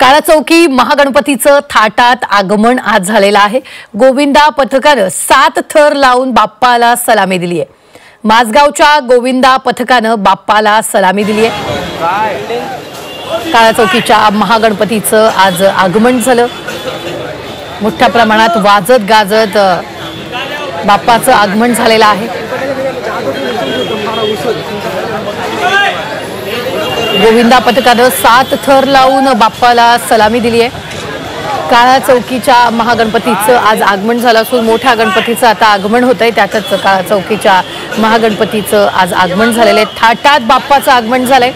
काळाचौकी महागणपतीचं थाटात आगमन आज झालेलं आहे। गोविंदा पथकानं 7 थर लावून बाप्पाला सलामी दिली आहे। माझगावच्या गोविंदा पथकानं बाप्पाला सलामी दिली आहे। काळाचौकीच्या महागणपतीचं आज आगमन झालं। मोठ्या प्रमाणात वाजत गाजत बाप्पाचं आगमन झालेलं आहे। गोविंदा पथकानं 7 थर लावून बाप्पाला सलामी दिली आहे। काळाचौकीच्या महागणपतीचं आज आगमन झालं असून मोठ्या गणपतीचं आता आगमन होतंय। त्यातच काळाचौकीच्या महागणपतीचं आज आगमन झालेलं आहे। थाटात बाप्पाचं आगमन झालंय।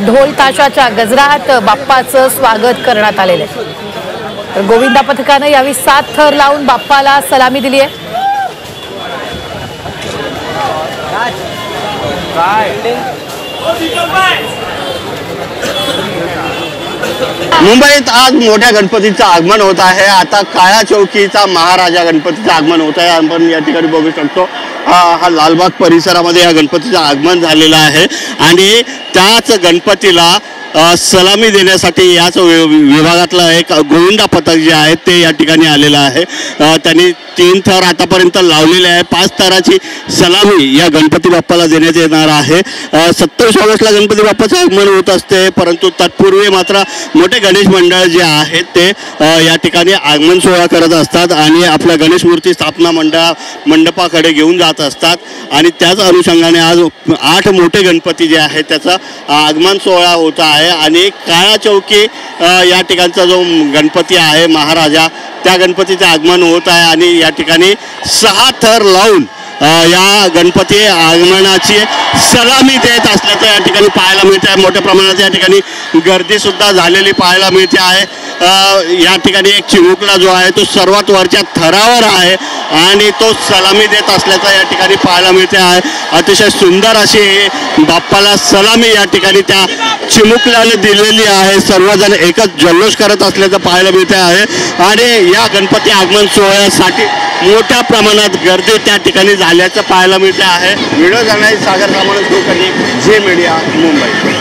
ढोल ताशाच्या गजरात बाप्पाचं स्वागत करण्यात आलेलं आहे। तर गोविंदा पथकानं यावेळी 7 थर लावून बाप्पाला सलामी दिली आहे। मुंबईत आज मोठ्या गणपतीचं आगमन होत आहे। आता काळाचौकीचा महाराजा गणपतीचं आगमन होत आहे। आपण या ठिकाणी बघू शकतो हा लालबाग परिसरामध्ये या गणपतीचं आगमन झालेलं आहे आणि त्याच गणपतीला सलामी देण्यासाठी याच विभागातला एक गोविंदा पथक जे आहे ते या ठिकाणी आलेलं आहे। त्यांनी 3 थर आतापर्यंत लावलेले आहे। 5 थराची सलामी या गणपती बाप्पाला देण्यात येणार आहे। 27 ऑगस्टला गणपती बाप्पाचं आगमन होत असते, परंतु तत्पूर्वी मात्र मोठे गणेश मंडळ जे आहेत ते या ठिकाणी आगमन सोहळा करत असतात आणि आपल्या गणेश मूर्ती स्थापना मंडपाकडे घेऊन जात असतात आणि त्याच अनुषंगाने आज 8 मोठे गणपती जे आहेत त्याचा आगमन सोहळा होत आहे आणि काळाचौकी या ठिकाणचा जो गणपती आहे महाराजा त्या गणपतीचे आगमन होत आहे आणि या ठिकाणी 6 थर लावून या गणपती आगमनाची सलामी देत असल्याचं या ठिकाणी पाहायला मिळते आहे। मोठ्या प्रमाणात या ठिकाणी गर्दी सुद्धा झालेली पाहायला मिळते आहे। या ठिकाणी एक चिमुकला जो आहे तो सर्वात वरच्या थरावर आहे आणि तो सलामी देत असल्याचं या ठिकाणी पाहायला मिळते आहे। अतिशय सुंदर अशी बाप्पाला सलामी या ठिकाणी त्या चिमुकल्याने दिलेली आहे। सर्वजण एकच जल्लोष करत असल्याचं पाहायला मिळते आहे आणि या गणपती आगमन सोहळ्यासाठी मोठ्या प्रमाणात गर्दी त्या ठिकाणी झाल्याचं पाहायला मिळते आहे। व्हिडिओ जर्नलिस्ट सागर सामंत, झी मीडिया, मुंबई।